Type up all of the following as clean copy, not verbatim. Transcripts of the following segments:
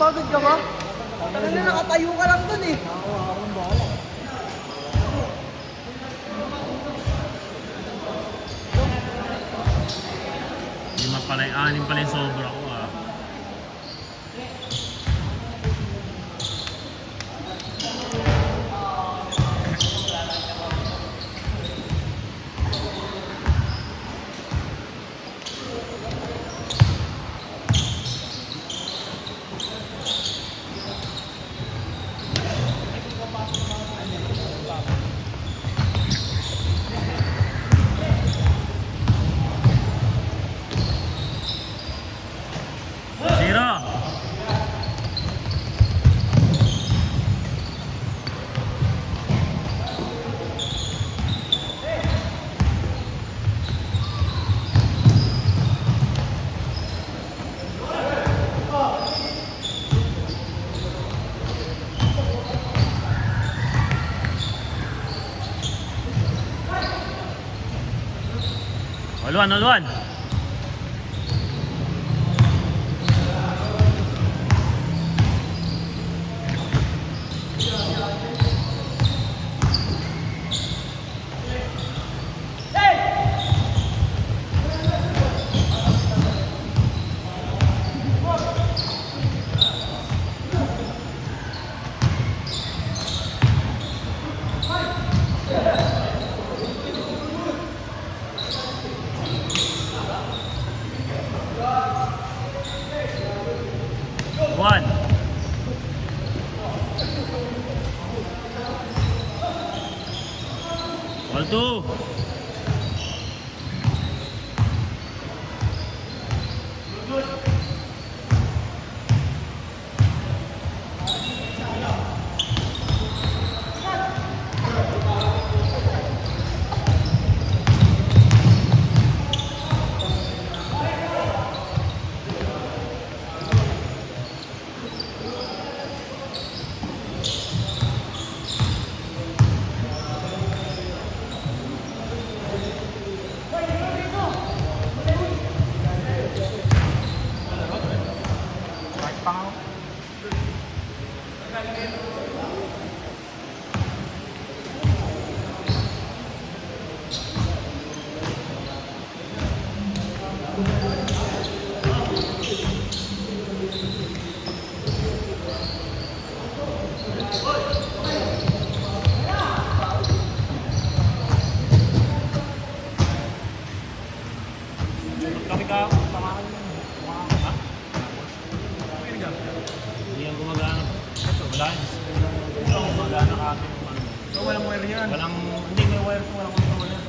Pagod ka ba? Ano na, nakatayo ka lang dun eh. Lima pala, anim pala yung sobra ko ah. Zero. All one. One. All two. Kami ka, pangalan mo. Ha? Hindi yan gumagana. Ito, wala yun. Ito ang gumagana ka atin. So, walang wire yan. Hindi may wire ko, walang controller.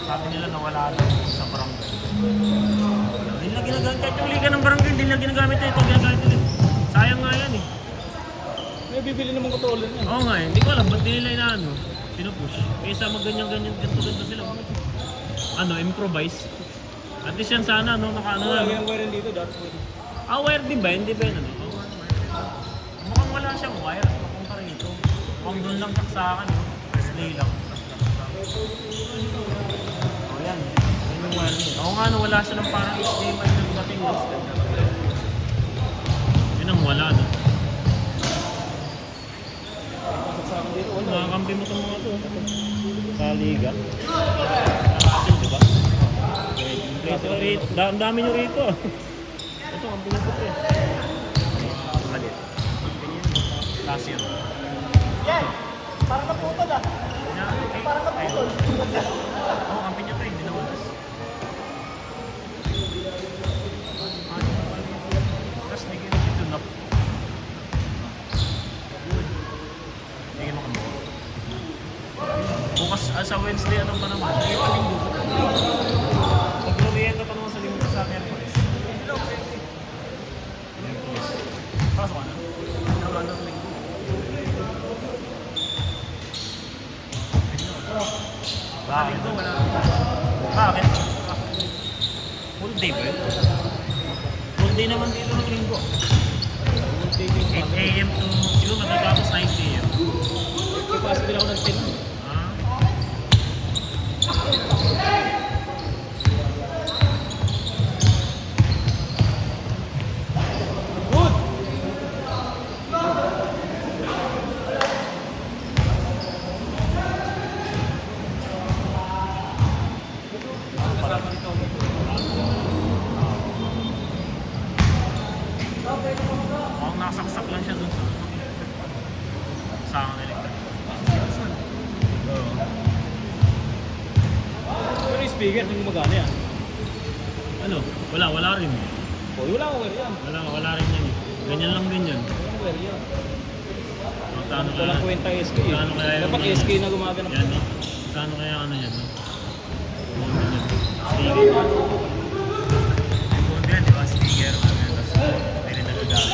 Sabi nila nawala lang sa barangay. Hindi nila ginagamit. Kahit yung liga ng barangay, hindi nila ginagamit ito. Ginagamit nila. Sayang nga yan eh. May bibili naman controller niya. Oo nga eh. Hindi ko alam. Ba't di nila inaano? Pinupush. Kaysa mag-ganyan-ganyan. Ganto-ganto sila. Improvise. At least yan sana, no? Naka-ano na. Lagi ng wire dito, dati pwede. Wire din ba? Hindi ba yun? Mukhang wala siyang wire. Mukhang parang ito. Mukhang doon lang sa akin. Display lang. Yan. Yan yung wire niya. Oo nga, no, wala siya ng parang HDMI ng dating listed. Yun ang wala, no? Nakakampi mo itong mga ito. Sa liga. Nakasin, diba? Ang dami nyo rito. Ito, ang pinagod eh. Malit. Last year. Yan! Parang naputol ah. Parang naputol. Oo, kampi niya pa eh. Hindi nawalas. Tapos hindi kayo dito na. Hindi kayo makamukha. Bukas sa Wednesday, ano pa naman? Hindi pa linggo. Pag-merienda pa naman sa linggo sa Merkulis. Pasok ka na. Wala na sa linggo. Bakit? Bakit? Full day ba yun? Full day naman dito ng linggo. 8 AM to, siguro matatapos 9 AM. Ipasok din ako ng 10. nakasaksak lang siya dun sa electric. Oo. Pero yung speaker, hindi gumagana yan. Ano? Wala rin. Oh, wala akong wear yan. Wala rin yan eh. Ganyan lang din yan. Walang wear yan. Magkano Walang kwenta SK eh. Magkano kaya yung Dapat ano? SK na gumagana. Yan no? Magkano kaya ano yan no? Honda yan. Sticker. Honda yan, di ba? Sticker. Tapos may rin nagagamit.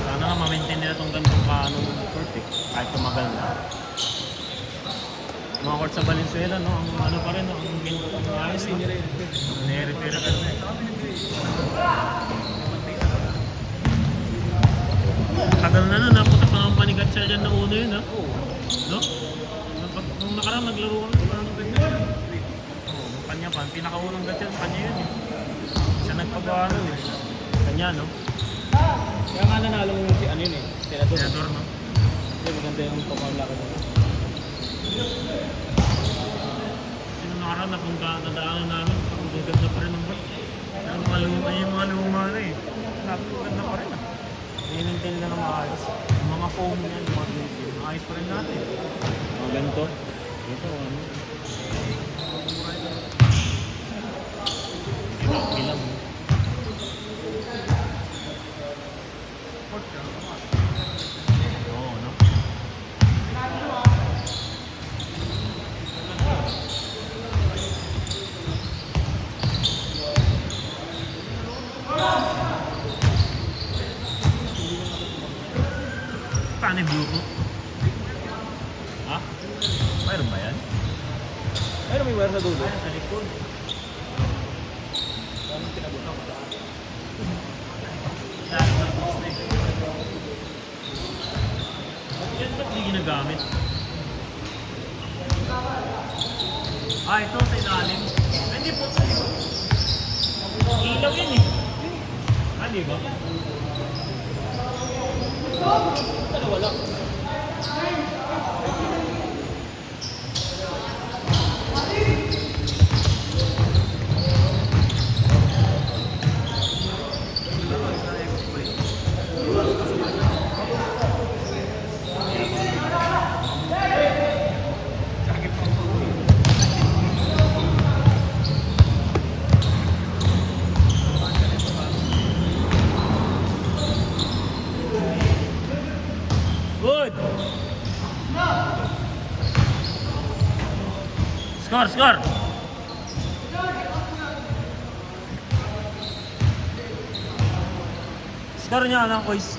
Sana nga ma-maintain nila itong ganitong kaano perfect kahit tumagal na. Mga court sa Valenzuela, no? Ang ano pa rin, no? Ang ayos, no? Nire-repair ka na eh. Tagal na napunta pa ng panigatsa dyan na uno yun, ha? No? Nung nakaraan, naglaro kami, parang ng ganyan. Oo, yung kanya pa, ang pinakaunang gatsa, kanya yun eh. Siya nagpagawa nun eh. Kanya, no? Kaya nga nanalo yung si ano yun eh. Senador. Senador, no? Hindi, maganda yung pamamalakad mo. Sino nakaraan napunta, nadaanan namin, ang ganda pa rin ng bike. Yung mga luma na eh. Ganda pa rin ah. Hinintin nila ng maayos. Yung mga foam niya, yung mga green, maayos pa rin natin. Mga ganito. Ito, ano. Bilang. Oo, no? Paano yung Bluetooth? Ha? Mayroon ba yan? Ayun, may wear sa dulo. Sa likod. Anong pinabutan ko? Dahil na box na eh. Yan ba't hindi ginagamit? Ito sa ilalim. Hindi po sa likod. Ilaw yan eh. Di ba? Dalawa lang. Good! Score, score! Score niya ng quiz.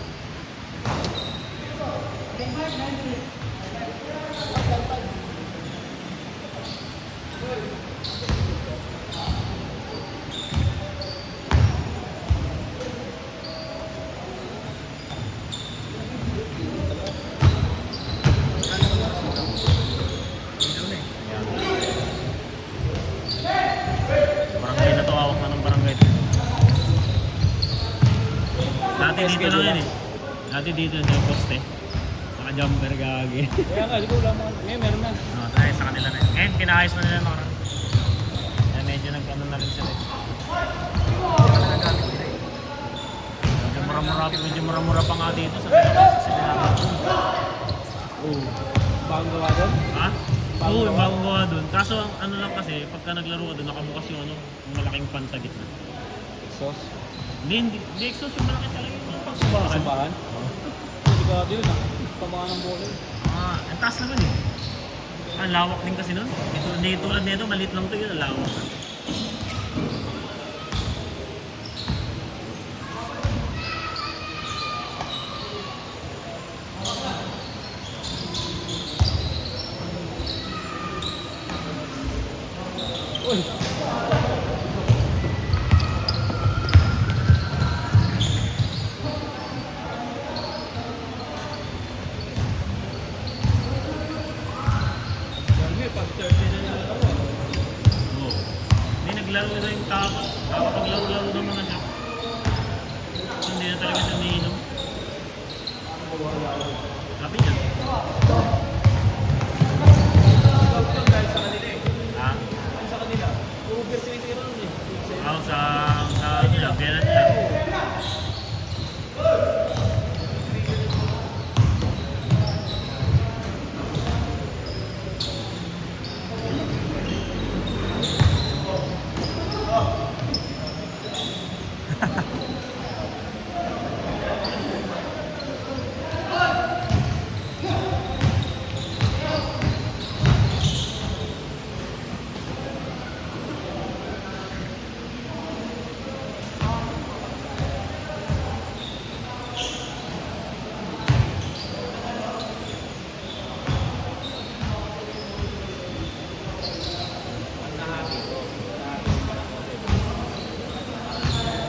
Barangay na to, hawak na ng barangay. Dati dito lang yan eh. Dati dito yung poste. Naka-jumper gagi. Kaya nga, di ko wala mga. Ngayon, meron na. No, tayo sa kanila na yun. Ngayon, pinaayos na nila nakaraan. Kaya medyo nag-ano na rin sila eh. Medyo mura-mura pa nga dito sa sinabi. Oo. Bagong gawa doon? Ha? Bagong Oo, yung gawa? bagong gawa doon. Kaso ang ano lang kasi, pagka naglaro ka doon, nakabukas yung ano, yung malaking fan sa gitna. Sauce? Hindi exhaust yung malaki talaga yung pagsubakan. Kasambahan? Hindi ka din na. Tamaan ng bola. Ang taas naman eh. Ang lawak din kasi nun. Hindi tulad nito, maliit lang ito yun, ang lawak. Uy! Dami, pag 30 na nila ako. Oo. naglaro na yung tapos. Paglaro-laro naman na siya. Hindi na talaga siya umiinom. Sabi niya. Dahil sa kanila eh. Ha? Dahil sa kanila. Puro beer sinitira nun eh. Ako sa nila, pera nila.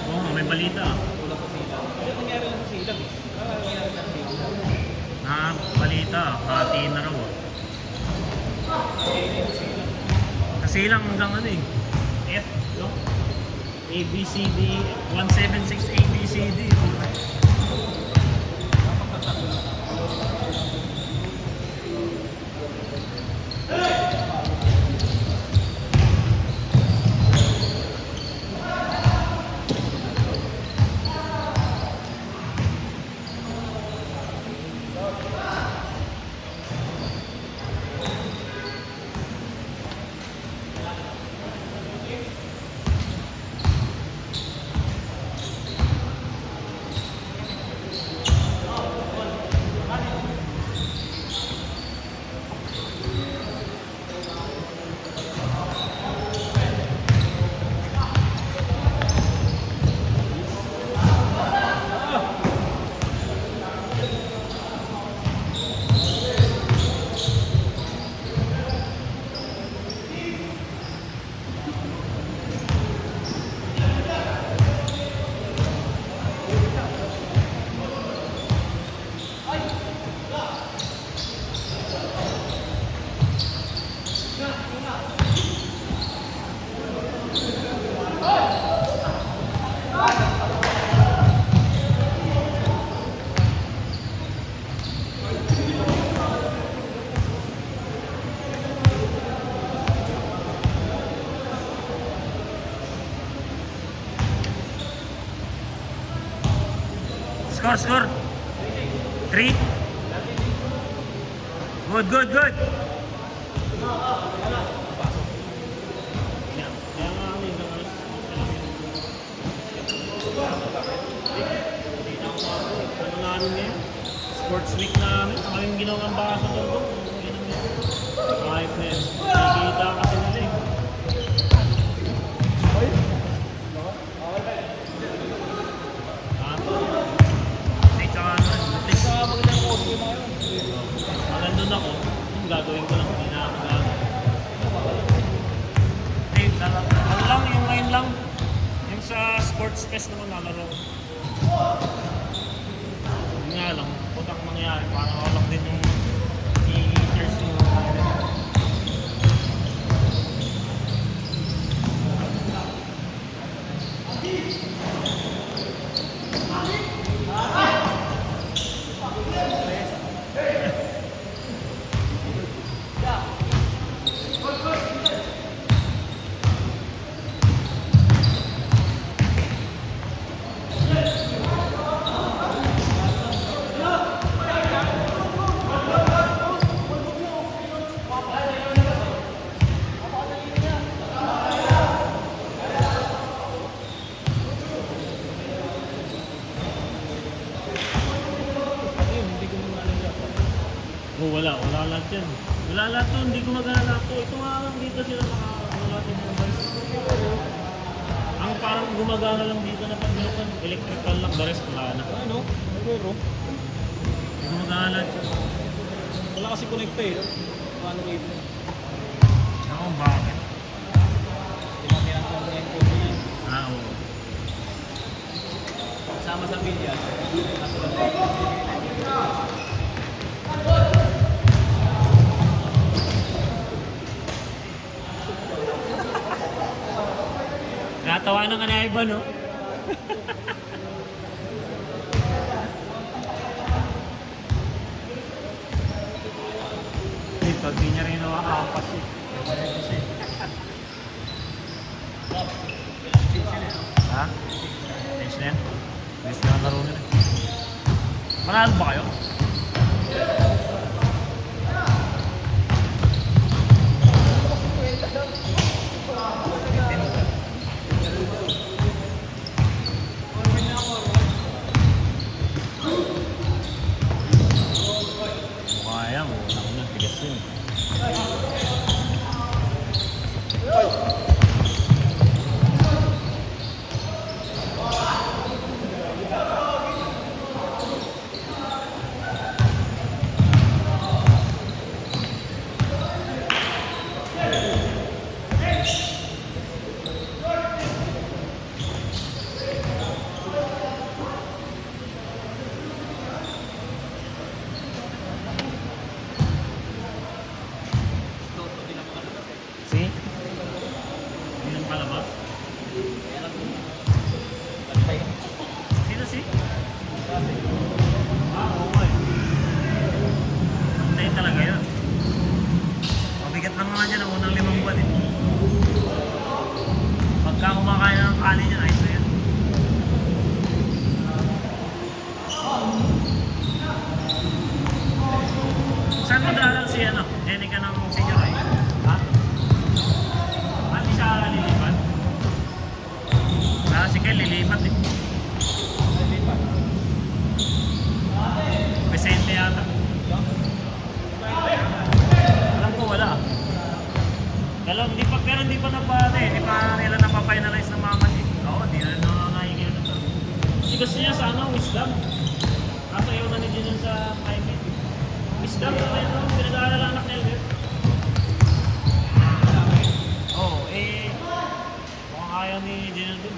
Oo, may balita. Wala pa sila. Ano nangyari lang sa silang eh? Ano nangyari lang sa silang? Balita, pati na raw. Kasi lang hanggang ano eh. F, no? A, B, C, D, 176 A, B, C, D. Score. 3. Good. Kaya nga kami hanggang alas. Ano namin ngayon? Sports week namin. Ang kaming ginawang baso doon. Ayos na yun. Nakikita kasi nila eh. Nandun ako, yung gagawin ko lang, hindi na ako gagawin. Ano lang, yung ngayon lang, yung sa sports fest naman nalaro. Yun nga lang, putang mangyari, parang walak din yung i-tears yung oh, wala lahat yan. Wala lahat to, hindi ko magana to. Ito nga lang dito sila wala din yung voice. Ang parang gumagana lang dito na pag-minutan, electrical lang, the rest wala na. Ano? Pero, Hindi gumagana lahat yan. wala kasi connect eh. Paano rito? Ako, bakit? Tinamihan ko na yung code niya. Oo. Sama sa bilya. Kaso lang. Tinatawanan ka na iba, no? Pag di niya rin nakakapas eh. Ha? Change na yan? Bilis ka ang laro nila. Manalo ba kayo? Kaya mo, unang tigas yun. See? Yun ang palabas. Sino si? Oo nga eh. Pantay talaga yun. Mabigat lang naman dyan ang unang 5 buwan eh. Pagka kumakain ng kanin yan, ayos na yan. Saan mag-aaral si ano? Jenica ng senior high? Ha? Hindi siya lilipat? Si Kel lilipat eh. Vicente yata. Alam ko wala. Pero hindi pa hindi pa nila napafinalize ng mga mali. Oo, hindi na nakakahingil na ito. Kasi gusto niya sa wisdom. Kaso ayaw na niya dyan sa climate. Wisdom sa kanya, pinag-aaral ang anak niya. Oo, mukhang ayaw ni Janelle dun.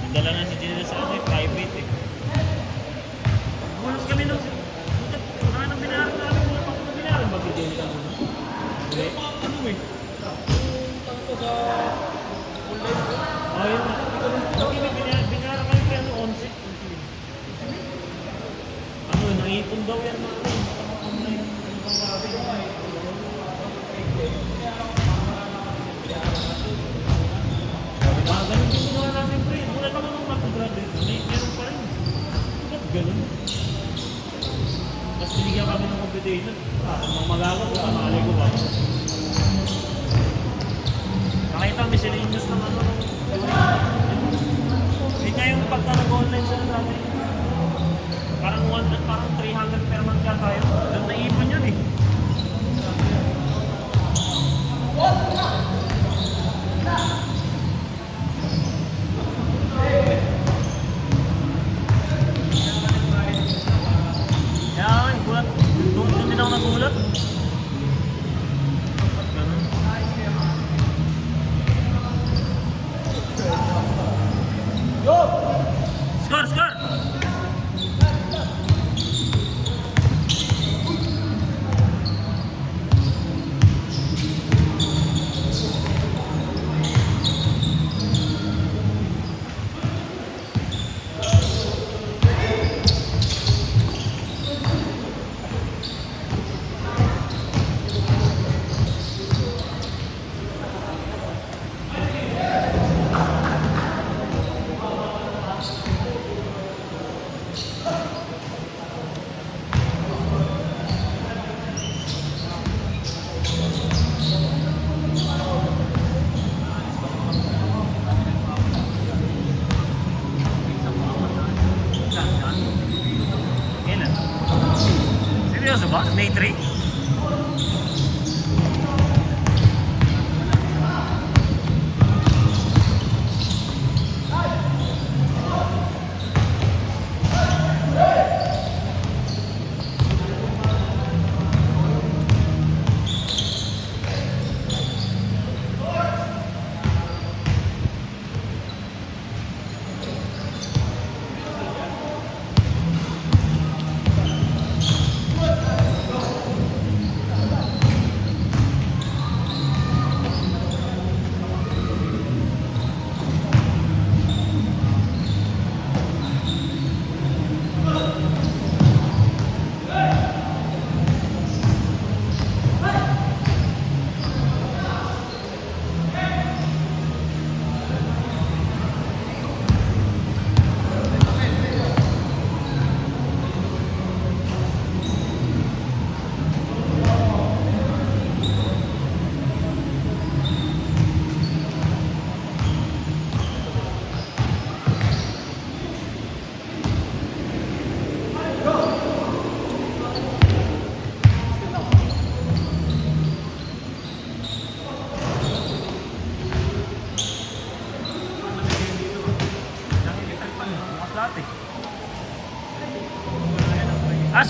Nagdala na si Janelle sa private eh. Bulos kami nung marami nang binaharap namin. Wala pa kung binaharap ba si Janelle ang muna? Hindi. Ano eh? Tanto sa online ko. Yun na. Hindi may binaharap kami kaya noong 11. Ano, naipon daw yan mga online. Ganun din ginawa namin pre. Mula naman nung mag-graduate na, meron pa rin. Ba't ganun? Tapos binigyan kami ng computation. Nang magagawa, makalay ko ba? Nakita kami sila yung news ng ano. Hindi nga yung pagka nag-online sila dati. Parang 300 per month ka tayo. Doon naipon yun eh. Kaya gulat. Doon din ako nagulat.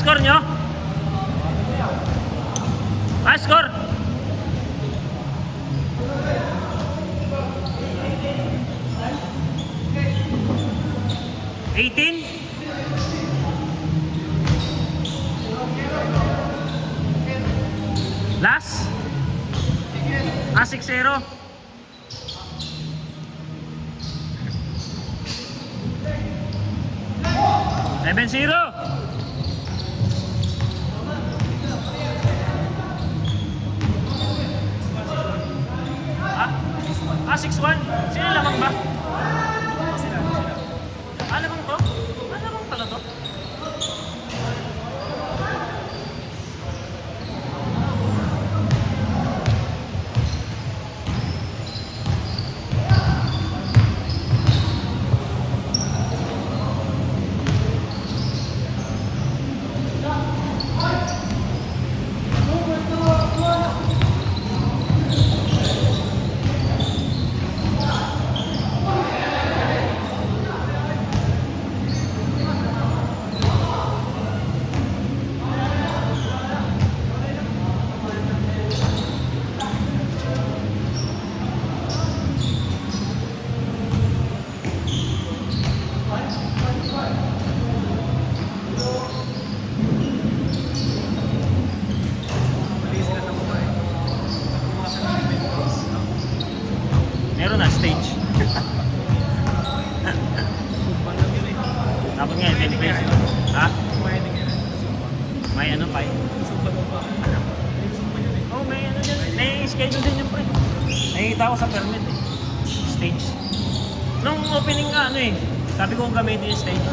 score nyo? Score? 18? Last? 6-0. Seven zero. 6-1. Sino lamang ba? Lamang to? Lamang pala to? Meron na stage. Dapat nga, 10 place. Ha? May ano pa eh? Oh, may ano dyan. May schedule din yung pre. Nakikita ko sa permit eh. Stage. Nung opening nga ano eh, sabi ko gamitin yung stage.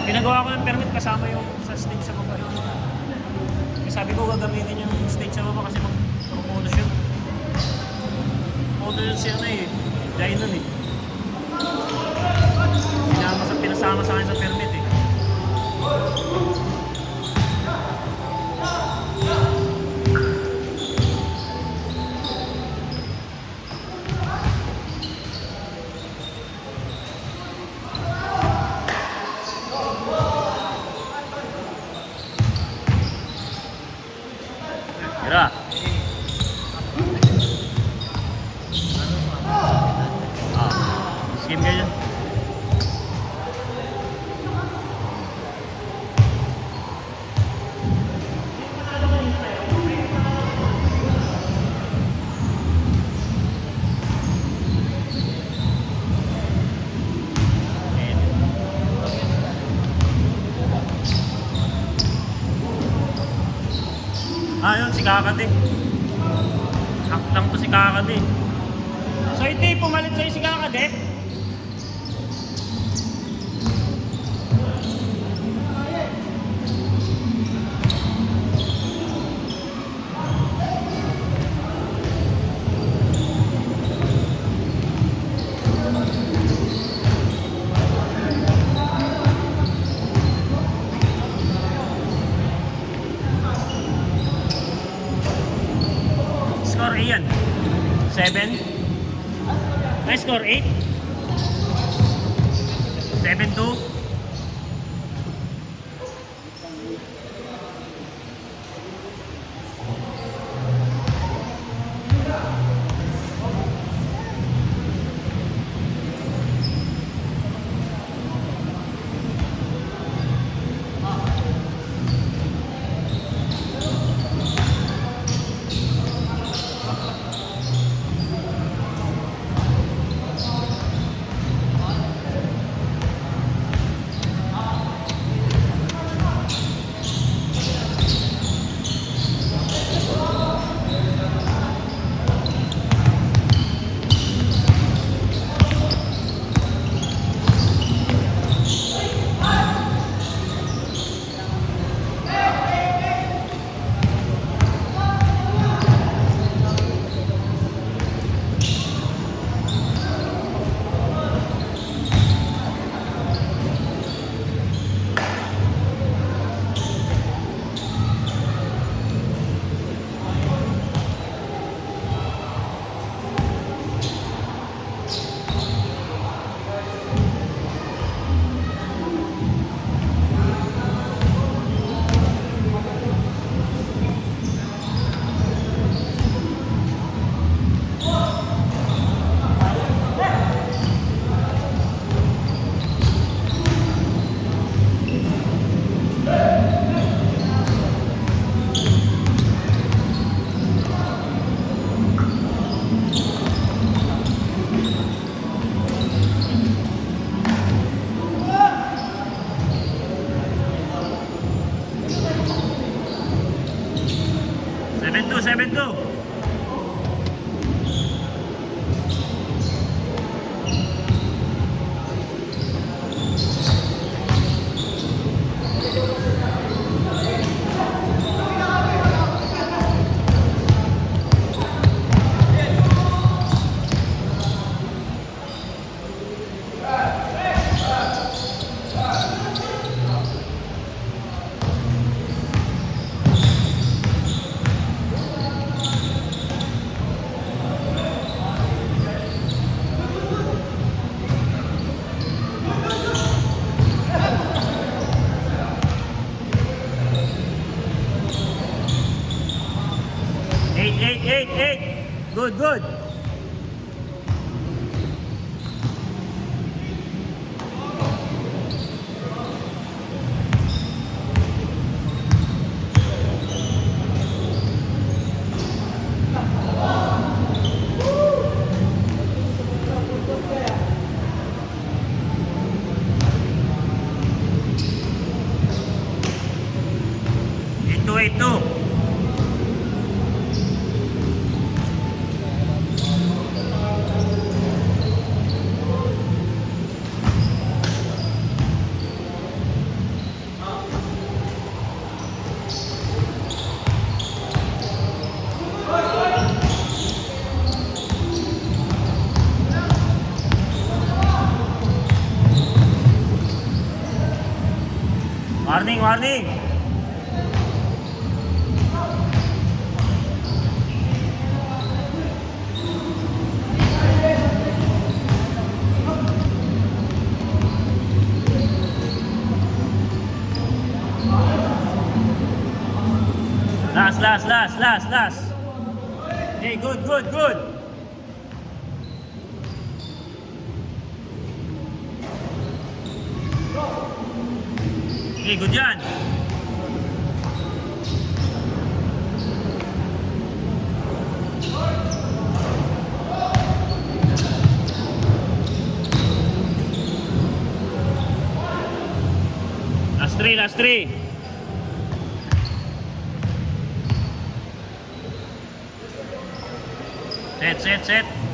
Pinagawa ko ng permit kasama yung sa stage sa baba. Sabi ko gagamitin yung stage sa baba kasi mag-photoshoot. Photoshoot siya na eh. Dahil nun eh. Pinasama sa akin sa permit eh. Tira. Scheme kayo dyan. Yun, si Kakade. Hack lang to si Kakade. So, ito pumalit sa'yo si Kakade. Score Ian 7. Ay, score 8. 7-2. Good, good. Ito. Warning, warning. Last. Hey, good. Hey, good yan. Last three. Set.